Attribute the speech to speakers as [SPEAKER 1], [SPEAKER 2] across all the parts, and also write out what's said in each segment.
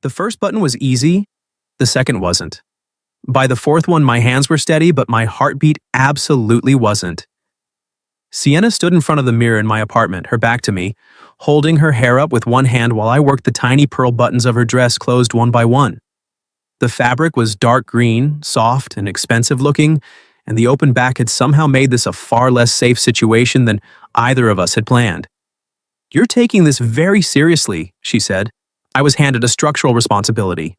[SPEAKER 1] The first button was easy, the second wasn't. By the fourth one, my hands were steady, but my heartbeat absolutely wasn't. Sienna stood in front of the mirror in my apartment, her back to me, holding her hair up with one hand while I worked the tiny pearl buttons of her dress closed one by one. The fabric was dark green, soft, and expensive looking, and the open back had somehow made this a far less safe situation than either of us had planned. "You're taking this very seriously," she said. I was handed a structural responsibility.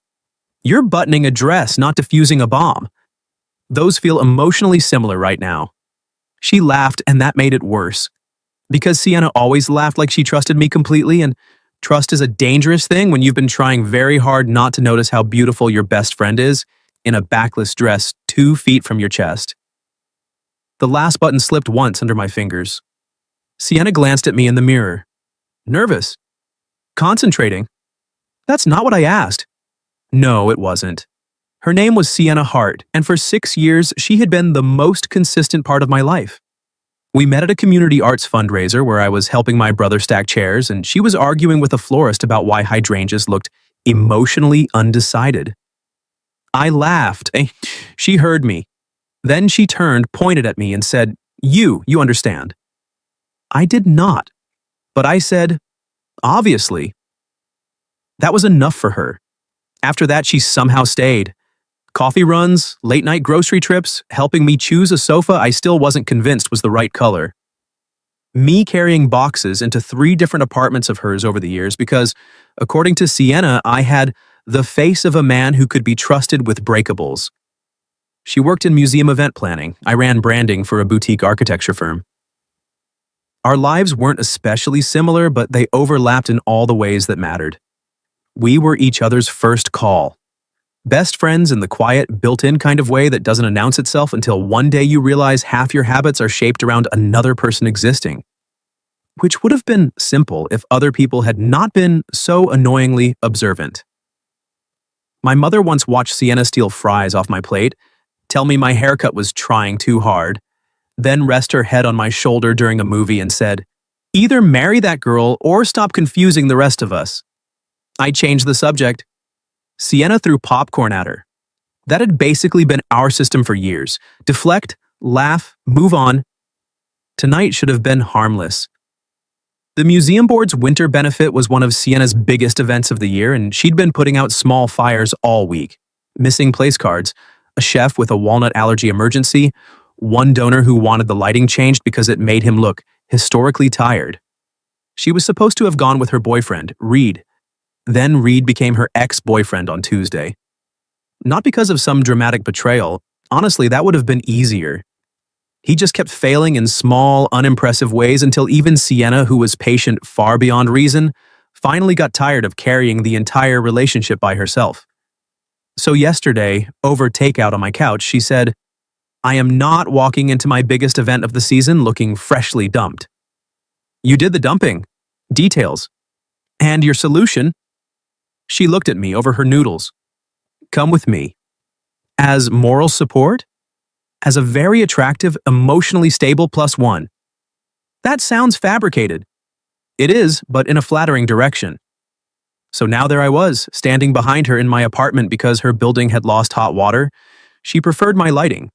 [SPEAKER 1] "You're buttoning a dress, not defusing a bomb. Those feel emotionally similar right now." She laughed, and that made it worse. Because Sienna always laughed like she trusted me completely, and trust is a dangerous thing when you've been trying very hard not to notice how beautiful your best friend is in a backless dress 2 feet from your chest. The last button slipped once under my fingers. Sienna glanced at me in the mirror. "Nervous? Concentrating? That's not what I asked." No, it wasn't. Her name was Sienna Hart, and for 6 years, she had been the most consistent part of my life. We met at a community arts fundraiser where I was helping my brother stack chairs, and she was arguing with a florist about why hydrangeas looked emotionally undecided. I laughed. She heard me. Then she turned, pointed at me, and said, You understand." I did not, but I said, "Obviously." That was enough for her. After that, she somehow stayed. Coffee runs, late-night grocery trips, helping me choose a sofa I still wasn't convinced was the right color. Me carrying boxes into 3 different apartments of hers over the years because, according to Sienna, I had the face of a man who could be trusted with breakables. She worked in museum event planning. I ran branding for a boutique architecture firm. Our lives weren't especially similar, but they overlapped in all the ways that mattered. We were each other's first call. Best friends in the quiet, built-in kind of way that doesn't announce itself until one day you realize half your habits are shaped around another person existing. Which would have been simple if other people had not been so annoyingly observant. My mother once watched Sienna steal fries off my plate, tell me my haircut was trying too hard, then rest her head on my shoulder during a movie and said, "Either marry that girl or stop confusing the rest of us." I changed the subject. Sienna threw popcorn at her. That had basically been our system for years. Deflect, laugh, move on. Tonight should have been harmless. The museum board's winter benefit was one of Sienna's biggest events of the year, and she'd been putting out small fires all week. Missing place cards, a chef with a walnut allergy emergency, one donor who wanted the lighting changed because it made him look historically tired. She was supposed to have gone with her boyfriend, Reed. Then Reed became her ex-boyfriend on Tuesday. Not because of some dramatic betrayal. Honestly, that would have been easier. He just kept failing in small, unimpressive ways until even Sienna, who was patient far beyond reason, finally got tired of carrying the entire relationship by herself. So yesterday, over takeout on my couch, she said, "I am not walking into my biggest event of the season looking freshly dumped." "You did the dumping. Details. And your solution?" She looked at me over her noodles. "Come with me." As moral support? As a very attractive, emotionally stable +1. That sounds fabricated. It is, but in a flattering direction. So now there I was, standing behind her in my apartment because her building had lost hot water. She preferred my lighting.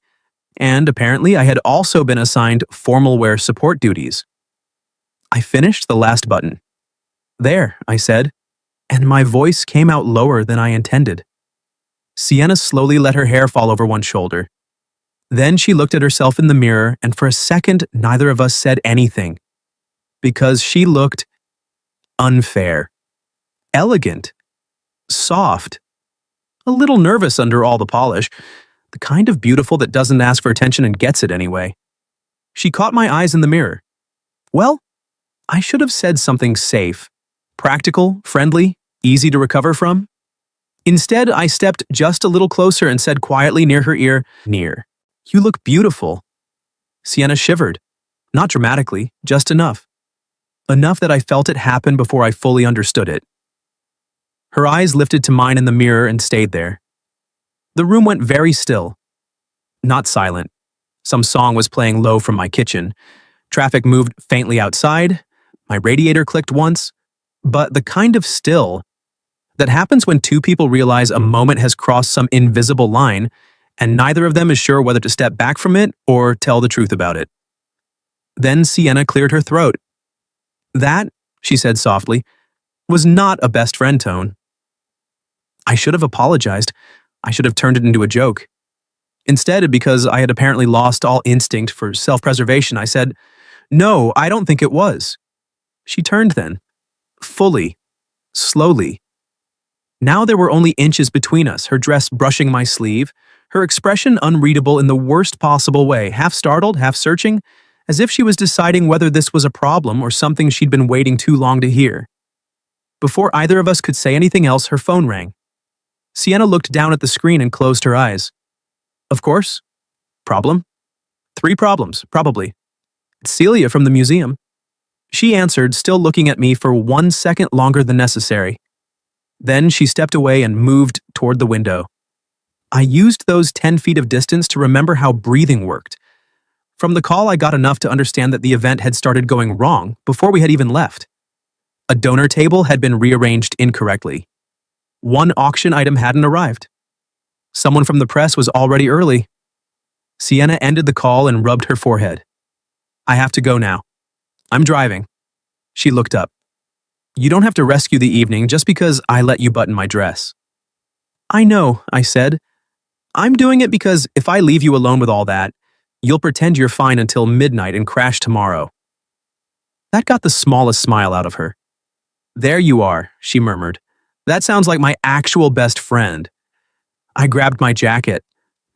[SPEAKER 1] And apparently I had also been assigned formal wear support duties. I finished the last button. "There," I said, and my voice came out lower than I intended. Sienna slowly let her hair fall over one shoulder. Then she looked at herself in the mirror, and for a second, neither of us said anything. Because she looked unfair, elegant, soft, a little nervous under all the polish, the kind of beautiful that doesn't ask for attention and gets it anyway. She caught my eyes in the mirror. Well, I should have said something safe, practical, friendly, easy to recover from. Instead, I stepped just a little closer and said quietly near her ear, "Near. You look beautiful." Sienna shivered. Not dramatically, just enough. Enough that I felt it happen before I fully understood it. Her eyes lifted to mine in the mirror and stayed there. The room went very still. Not silent. Some song was playing low from my kitchen. Traffic moved faintly outside. My radiator clicked once. But the kind of still That happens when two people realize a moment has crossed some invisible line, and neither of them is sure whether to step back from it or tell the truth about it. Then Sienna cleared her throat. That, she said softly, was not a best friend tone. I should have apologized. I should have turned it into a joke. Instead, because I had apparently lost all instinct for self-preservation, I said, "No, I don't think it was." She turned then, fully, slowly. Now there were only inches between us, her dress brushing my sleeve, her expression unreadable in the worst possible way, half startled, half searching, as if she was deciding whether this was a problem or something she'd been waiting too long to hear. Before either of us could say anything else, her phone rang. Sienna looked down at the screen and closed her eyes. Of course. Problem? 3 problems, probably. It's Celia from the museum. She answered, still looking at me for 1 second longer than necessary. Then she stepped away and moved toward the window. I used those 10 feet of distance to remember how breathing worked. From the call, I got enough to understand that the event had started going wrong before we had even left. A donor table had been rearranged incorrectly. One auction item hadn't arrived. Someone from the press was already early. Sienna ended the call and rubbed her forehead. I have to go now. I'm driving. She looked up. You don't have to rescue the evening just because I let you button my dress. I know, I said. I'm doing it because if I leave you alone with all that, you'll pretend you're fine until midnight and crash tomorrow. That got the smallest smile out of her. There you are, she murmured. That sounds like my actual best friend. I grabbed my jacket,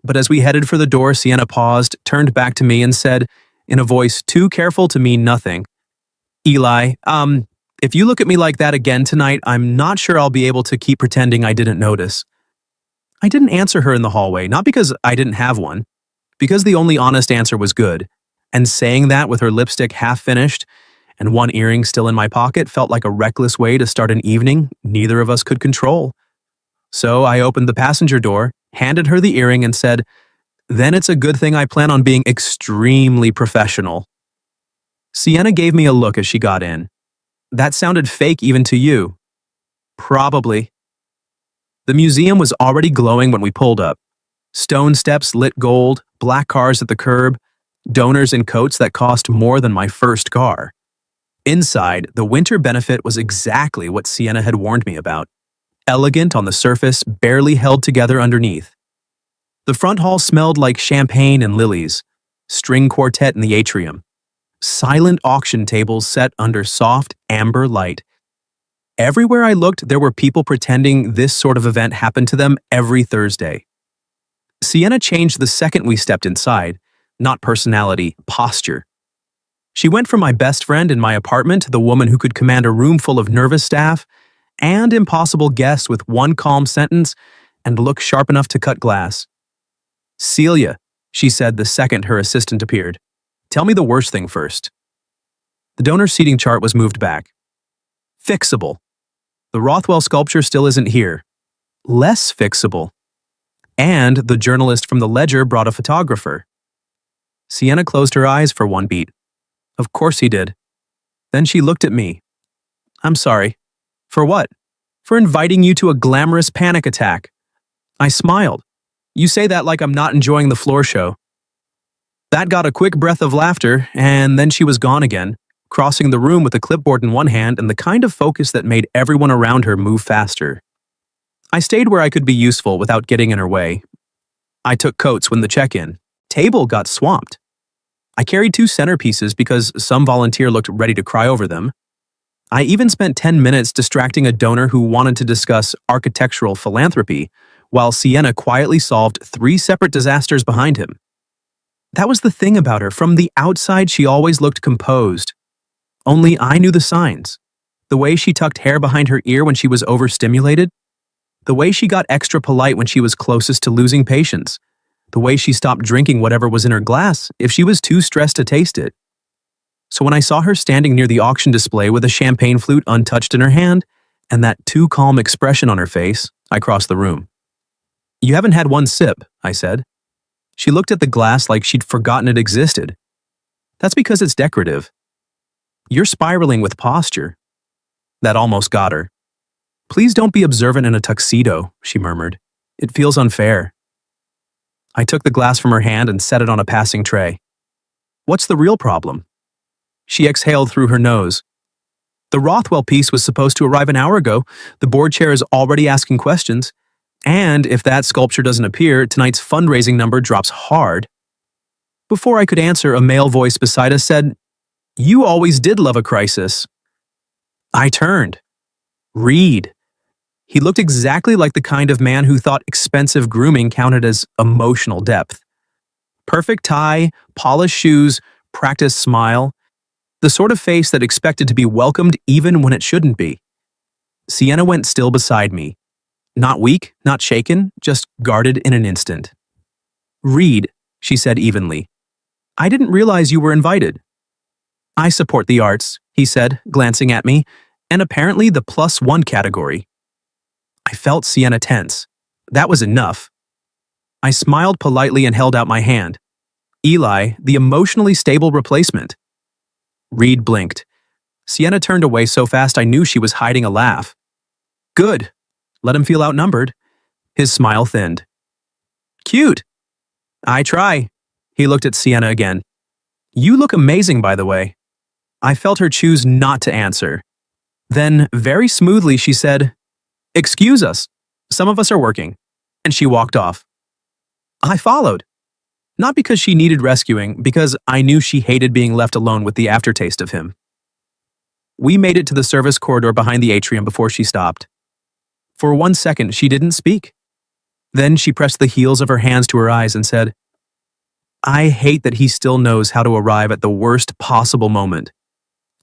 [SPEAKER 1] but as we headed for the door, Sienna paused, turned back to me and said, in a voice too careful to mean nothing, Eli, if you look at me like that again tonight, I'm not sure I'll be able to keep pretending I didn't notice. I didn't answer her in the hallway, not because I didn't have one, because the only honest answer was good, and saying that with her lipstick half finished and one earring still in my pocket felt like a reckless way to start an evening neither of us could control. So I opened the passenger door, handed her the earring, and said, "Then it's a good thing I plan on being extremely professional." Sienna gave me a look as she got in. That sounded fake even to you. Probably. The museum was already glowing when we pulled up. Stone steps lit gold, black cars at the curb, donors in coats that cost more than my first car. Inside, the winter benefit was exactly what Sienna had warned me about. Elegant on the surface, barely held together underneath. The front hall smelled like champagne and lilies, string quartet in the atrium, silent auction tables set under soft amber light. Everywhere I looked, there were people pretending this sort of event happened to them every Thursday. Sienna changed the second we stepped inside, not personality, posture. She went from my best friend in my apartment to the woman who could command a room full of nervous staff and impossible guests with one calm sentence and look sharp enough to cut glass. Celia, she said the second her assistant appeared. Tell me the worst thing first. The donor seating chart was moved back. Fixable. The Rothwell sculpture still isn't here. Less fixable. And the journalist from the Ledger brought a photographer. Sienna closed her eyes for one beat. Of course he did. Then she looked at me. I'm sorry. For what? For inviting you to a glamorous panic attack. I smiled. You say that like I'm not enjoying the floor show. That got a quick breath of laughter, and then she was gone again, crossing the room with a clipboard in one hand and the kind of focus that made everyone around her move faster. I stayed where I could be useful without getting in her way. I took coats when the check-in table got swamped. I carried 2 centerpieces because some volunteer looked ready to cry over them. I even spent 10 minutes distracting a donor who wanted to discuss architectural philanthropy, while Sienna quietly solved 3 separate disasters behind him. That was the thing about her. From the outside, she always looked composed. Only I knew the signs. The way she tucked hair behind her ear when she was overstimulated. The way she got extra polite when she was closest to losing patience. The way she stopped drinking whatever was in her glass if she was too stressed to taste it. So when I saw her standing near the auction display with a champagne flute untouched in her hand and that too calm expression on her face, I crossed the room. You haven't had one sip, I said. She looked at the glass like she'd forgotten it existed. That's because it's decorative. You're spiraling with posture. That almost got her. Please don't be observant in a tuxedo, she murmured. It feels unfair. I took the glass from her hand and set it on a passing tray. What's the real problem? She exhaled through her nose. The Rothwell piece was supposed to arrive an hour ago. The board chair is already asking questions. And if that sculpture doesn't appear, tonight's fundraising number drops hard. Before I could answer, a male voice beside us said, "You always did love a crisis." I turned. Reed. He looked exactly like the kind of man who thought expensive grooming counted as emotional depth. Perfect tie, polished shoes, practiced smile. The sort of face that expected to be welcomed even when it shouldn't be. Sienna went still beside me. Not weak, not shaken, just guarded in an instant. "Reed," she said evenly. "I didn't realize you were invited." "I support the arts," he said, glancing at me, "and apparently the +1 category." I felt Sienna tense. That was enough. I smiled politely and held out my hand. Eli, the emotionally stable replacement. Reed blinked. Sienna turned away so fast I knew she was hiding a laugh. Good. Let him feel outnumbered. His smile thinned. Cute. I try. He looked at Sienna again. You look amazing, by the way. I felt her choose not to answer. Then, very smoothly, she said, Excuse us. Some of us are working. And she walked off. I followed. Not because she needed rescuing, because I knew she hated being left alone with the aftertaste of him. We made it to the service corridor behind the atrium before she stopped. For 1 second, she didn't speak. Then she pressed the heels of her hands to her eyes and said, I hate that he still knows how to arrive at the worst possible moment.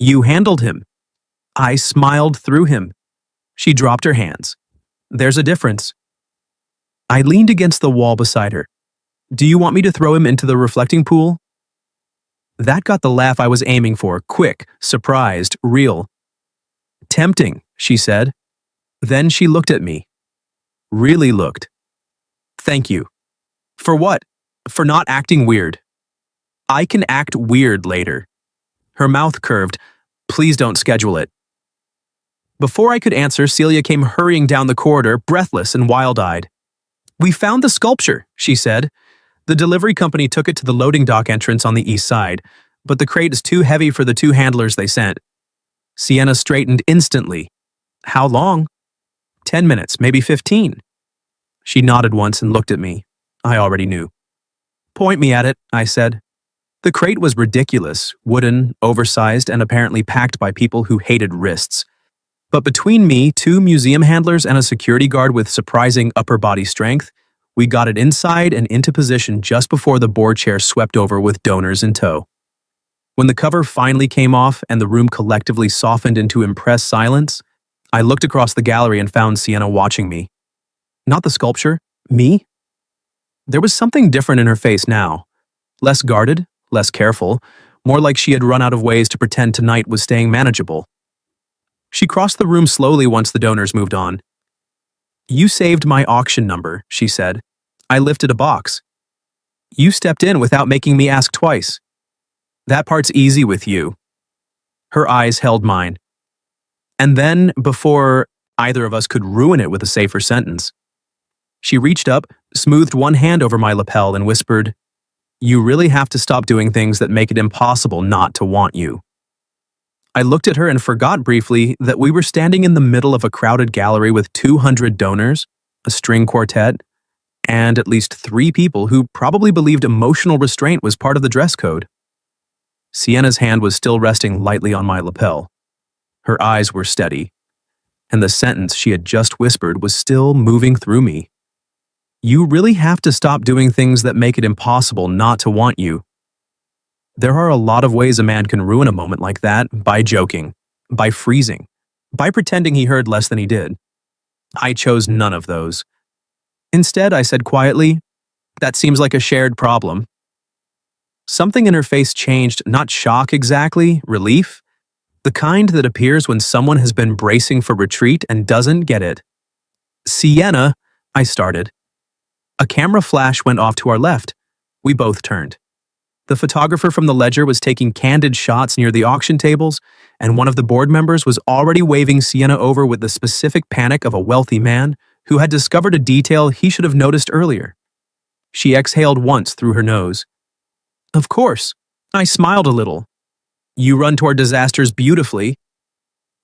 [SPEAKER 1] You handled him. I smiled through him. She dropped her hands. There's a difference. I leaned against the wall beside her. Do you want me to throw him into the reflecting pool? That got the laugh I was aiming for, quick, surprised, real. Tempting, she said. Then she looked at me. Really looked. Thank you. For what? For not acting weird. I can act weird later. Her mouth curved. Please don't schedule it. Before I could answer, Celia came hurrying down the corridor, breathless and wild-eyed. We found the sculpture, she said. The delivery company took it to the loading dock entrance on the east side, but the crate is too heavy for the 2 handlers they sent. Sienna straightened instantly. How long? 10 minutes, maybe 15. She nodded once and looked at me. I already knew. Point me at it, I said. The crate was ridiculous, wooden, oversized, and apparently packed by people who hated wrists. But between me, 2 museum handlers, and a security guard with surprising upper body strength, we got it inside and into position just before the board chair swept over with donors in tow. When the cover finally came off and the room collectively softened into impressed silence, I looked across the gallery and found Sienna watching me. Not the sculpture, me. There was something different in her face now. Less guarded, less careful, more like she had run out of ways to pretend tonight was staying manageable. She crossed the room slowly once the donors moved on. You saved my auction number, she said. I lifted a box. You stepped in without making me ask twice. That part's easy with you. Her eyes held mine. And then, before either of us could ruin it with a safer sentence, she reached up, smoothed one hand over my lapel and whispered, You really have to stop doing things that make it impossible not to want you. I looked at her and forgot briefly that we were standing in the middle of a crowded gallery with 200 donors, a string quartet, and at least 3 people who probably believed emotional restraint was part of the dress code. Sienna's hand was still resting lightly on my lapel. Her eyes were steady, and the sentence she had just whispered was still moving through me. You really have to stop doing things that make it impossible not to want you. There are a lot of ways a man can ruin a moment like that, by joking, by freezing, by pretending he heard less than he did. I chose none of those. Instead, I said quietly, That seems like a shared problem. Something in her face changed, not shock exactly, relief. The kind that appears when someone has been bracing for retreat and doesn't get it. Sienna, I started. A camera flash went off to our left. We both turned. The photographer from the ledger was taking candid shots near the auction tables, and one of the board members was already waving Sienna over with the specific panic of a wealthy man who had discovered a detail he should have noticed earlier. She exhaled once through her nose. Of course. I smiled a little. You run toward disasters beautifully.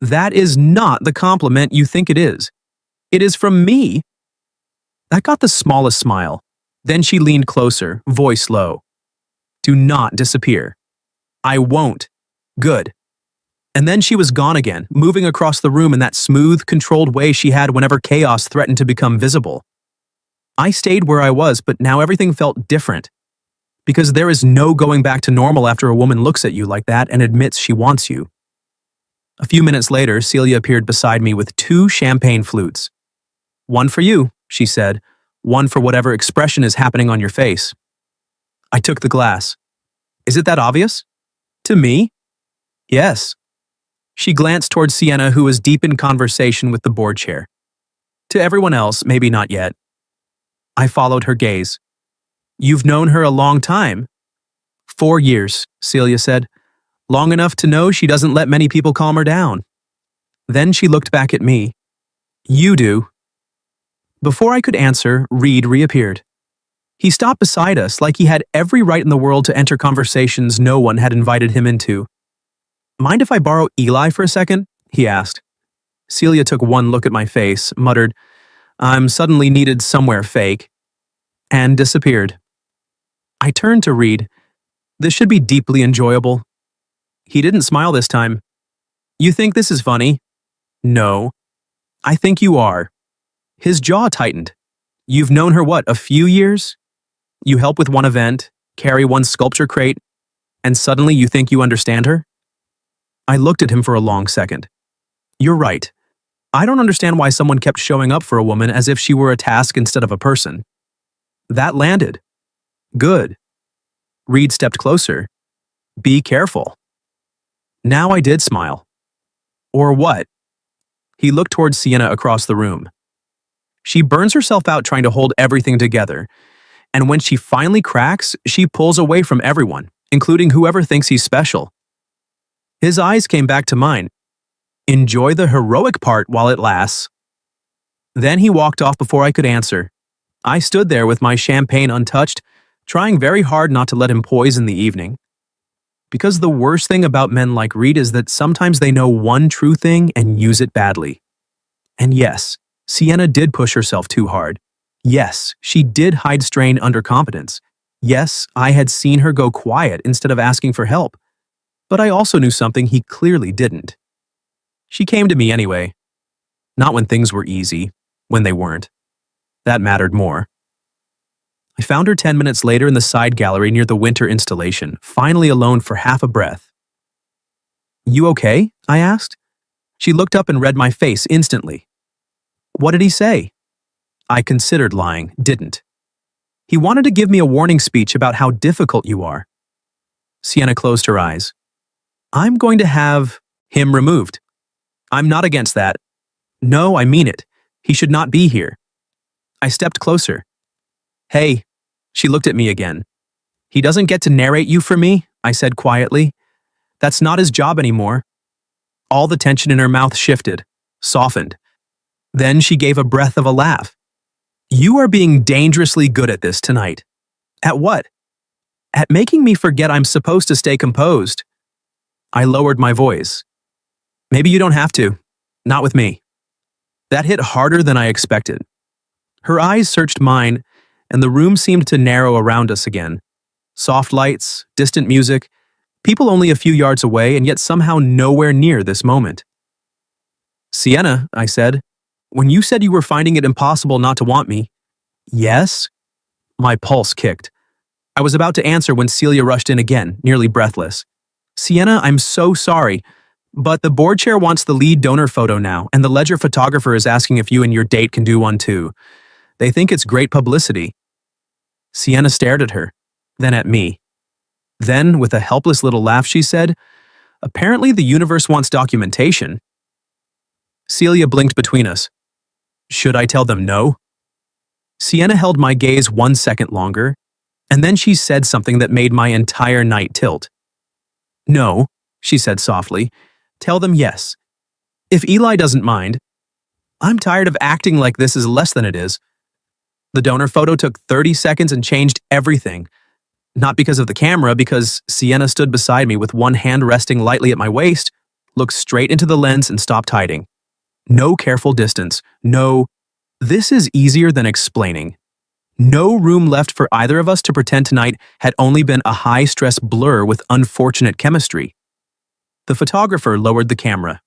[SPEAKER 1] That is not the compliment you think it is. It is from me. That got the smallest smile. Then she leaned closer, voice low. Do not disappear. I won't. Good. And then she was gone again, moving across the room in that smooth, controlled way she had whenever chaos threatened to become visible. I stayed where I was, but now everything felt different. Because there is no going back to normal after a woman looks at you like that and admits she wants you. A few minutes later, Celia appeared beside me with 2 champagne flutes. One for you, she said, one for whatever expression is happening on your face. I took the glass. Is it that obvious? To me? Yes. She glanced toward Sienna, who was deep in conversation with the board chair. To everyone else, maybe not yet. I followed her gaze. You've known her a long time. 4 years, Celia said. Long enough to know she doesn't let many people calm her down. Then she looked back at me. You do. Before I could answer, Reed reappeared. He stopped beside us like he had every right in the world to enter conversations no one had invited him into. Mind if I borrow Eli for a second? He asked. Celia took one look at my face, muttered, I'm suddenly needed somewhere fake, and disappeared. I turned to Reed. This should be deeply enjoyable. He didn't smile this time. You think this is funny? No. I think you are. His jaw tightened. You've known her what, a few years? You help with one event, carry one sculpture crate, and suddenly you think you understand her? I looked at him for a long second. You're right. I don't understand why someone kept showing up for a woman as if she were a task instead of a person. That landed. Good. Reed stepped closer. Be careful. Now I did smile. Or what? He looked towards Sienna across the room. She burns herself out trying to hold everything together, and when she finally cracks, she pulls away from everyone, including whoever thinks he's special. His eyes came back to mine. Enjoy the heroic part while it lasts. Then he walked off before I could answer. I stood there with my champagne untouched, trying very hard not to let him poison the evening. Because the worst thing about men like Reed is that sometimes they know one true thing and use it badly. And yes, Sienna did push herself too hard. Yes, she did hide strain under competence. Yes, I had seen her go quiet instead of asking for help. But I also knew something he clearly didn't. She came to me anyway. Not when things were easy, when they weren't. That mattered more. I found her 10 minutes later in the side gallery near the winter installation, finally alone for half a breath. You okay? I asked. She looked up and read my face instantly. What did he say? I considered lying, didn't. He wanted to give me a warning speech about how difficult you are. Sienna closed her eyes. I'm going to have him removed. I'm not against that. No, I mean it. He should not be here. I stepped closer. Hey, she looked at me again. He doesn't get to narrate you for me, I said quietly. That's not his job anymore. All the tension in her mouth shifted, softened. Then she gave a breath of a laugh. You are being dangerously good at this tonight. At what? At making me forget I'm supposed to stay composed. I lowered my voice. Maybe you don't have to. Not with me. That hit harder than I expected. Her eyes searched mine, and the room seemed to narrow around us again. Soft lights, distant music, people only a few yards away and yet somehow nowhere near this moment. Sienna, I said, when you said you were finding it impossible not to want me, yes? My pulse kicked. I was about to answer when Celia rushed in again, nearly breathless. Sienna, I'm so sorry, but the board chair wants the lead donor photo now, and the ledger photographer is asking if you and your date can do one too. They think it's great publicity. Sienna stared at her, then at me. Then, with a helpless little laugh, she said, apparently the universe wants documentation. Celia blinked between us. Should I tell them no? Sienna held my gaze 1 second longer. And then she said something that made my entire night tilt. "No," she said softly. "Tell them yes. If Eli doesn't mind. I'm tired of acting like this is less than it is." The donor photo took 30 seconds and changed everything. Not because of the camera, because Sienna stood beside me with one hand resting lightly at my waist, looked straight into the lens and stopped hiding. No careful distance. No, this is easier than explaining. No room left for either of us to pretend tonight had only been a high-stress blur with unfortunate chemistry. The photographer lowered the camera.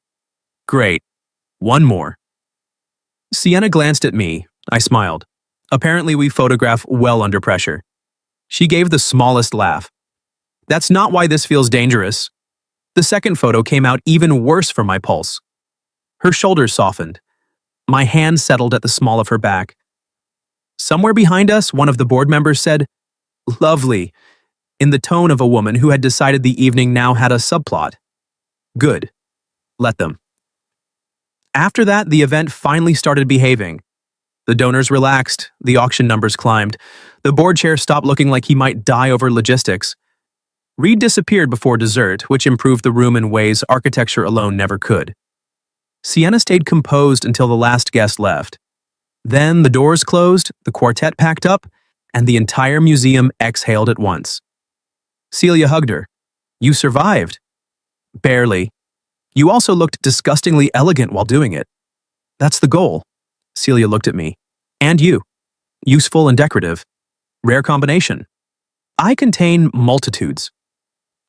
[SPEAKER 1] "Great. One more." Sienna glanced at me. I smiled. Apparently we photograph well under pressure. She gave the smallest laugh. "That's not why this feels dangerous." The second photo came out even worse for my pulse. Her shoulders softened. My hand settled at the small of her back. Somewhere behind us, one of the board members said, "Lovely," in the tone of a woman who had decided the evening now had a subplot. Good. Let them. After that, the event finally started behaving. The donors relaxed, the auction numbers climbed, the board chair stopped looking like he might die over logistics. Reed disappeared before dessert, which improved the room in ways architecture alone never could. Sienna stayed composed until the last guest left. Then the doors closed, the quartet packed up, and the entire museum exhaled at once. Celia hugged her. "You survived." "Barely. You also looked disgustingly elegant while doing it." "That's the goal." Celia looked at me. "And you. Useful and decorative. Rare combination. I contain multitudes."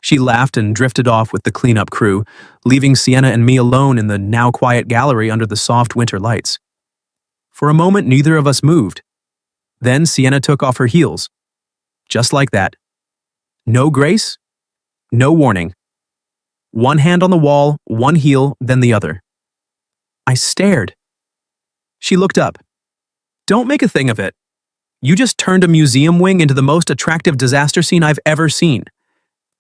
[SPEAKER 1] She laughed and drifted off with the cleanup crew, leaving Sienna and me alone in the now quiet gallery under the soft winter lights. For a moment, neither of us moved. Then Sienna took off her heels. Just like that. No grace, no warning. One hand on the wall, one heel, then the other. I stared. She looked up. "Don't make a thing of it. You just turned a museum wing into the most attractive disaster scene I've ever seen.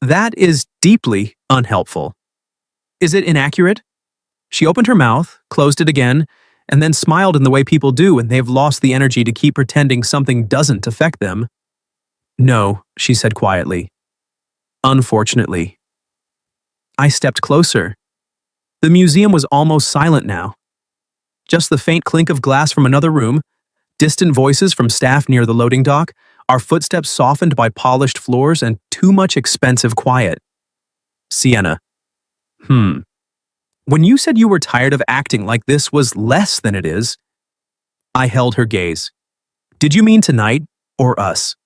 [SPEAKER 1] That is deeply unhelpful. Is it inaccurate?" She opened her mouth, closed it again, and then smiled in the way people do when they've lost the energy to keep pretending something doesn't affect them. "No," she said quietly. "Unfortunately." I stepped closer. The museum was almost silent now. Just the faint clink of glass from another room, distant voices from staff near the loading dock, our footsteps softened by polished floors, and too much expensive quiet. Sienna. When you said you were tired of acting like this was less than it is, I held her gaze. Did you mean tonight or us?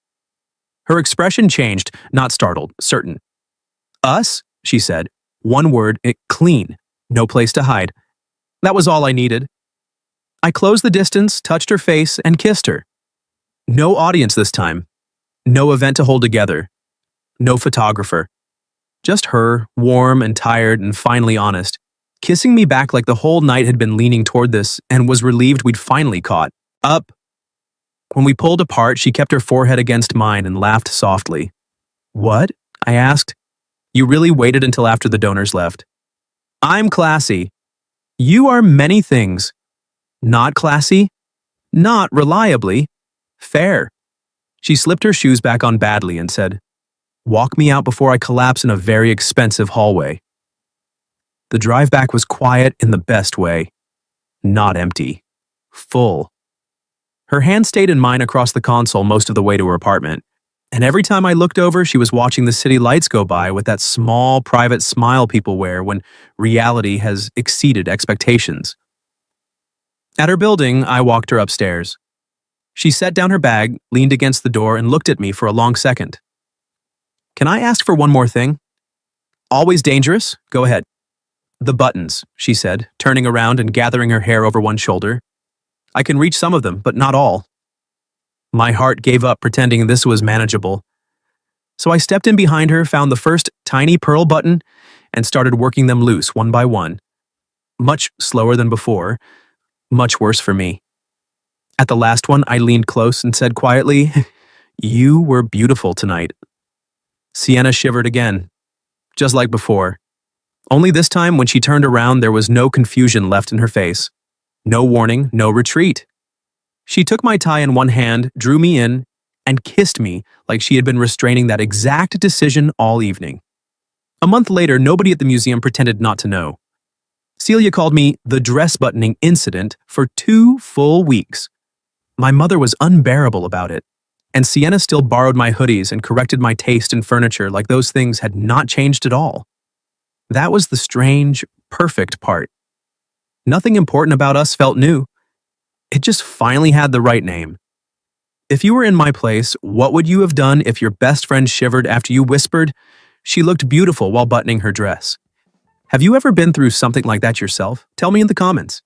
[SPEAKER 1] Her expression changed, not startled, certain. Us, she said. One word, it clean. No place to hide. That was all I needed. I closed the distance, touched her face, and kissed her. No audience this time. No event to hold together. No photographer. Just her, warm and tired and finally honest, kissing me back like the whole night had been leaning toward this and was relieved we'd finally caught up. When we pulled apart, she kept her forehead against mine and laughed softly. What? I asked. You really waited until after the donors left. I'm classy. You are many things. Not classy. Not reliably. Fair. She slipped her shoes back on badly and said, Walk me out before I collapse in a very expensive hallway. The drive back was quiet in the best way. Not empty. Full. Her hand stayed in mine across the console most of the way to her apartment, and every time I looked over, she was watching the city lights go by with that small, private smile people wear when reality has exceeded expectations. At her building, I walked her upstairs. She set down her bag, leaned against the door, and looked at me for a long second. Can I ask for one more thing? Always dangerous? Go ahead. The buttons, she said, turning around and gathering her hair over one shoulder. I can reach some of them, but not all. My heart gave up pretending this was manageable. So I stepped in behind her, found the first tiny pearl button, and started working them loose one by one. Much slower than before, much worse for me. At the last one, I leaned close and said quietly, You were beautiful tonight. Sienna shivered again, just like before. Only this time, when she turned around, there was no confusion left in her face. No warning, no retreat. She took my tie in one hand, drew me in, and kissed me like she had been restraining that exact decision all evening. A month later, nobody at the museum pretended not to know. Celia called me the dress buttoning incident for 2 full weeks. My mother was unbearable about it, and Sienna still borrowed my hoodies and corrected my taste in furniture like those things had not changed at all. That was the strange, perfect part. Nothing important about us felt new. It just finally had the right name. If you were in my place, what would you have done if your best friend shivered after you whispered, "She looked beautiful while buttoning her dress"? Have you ever been through something like that yourself? Tell me in the comments.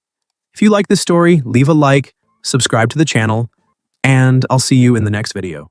[SPEAKER 1] If you like this story, leave a like, subscribe to the channel, and I'll see you in the next video.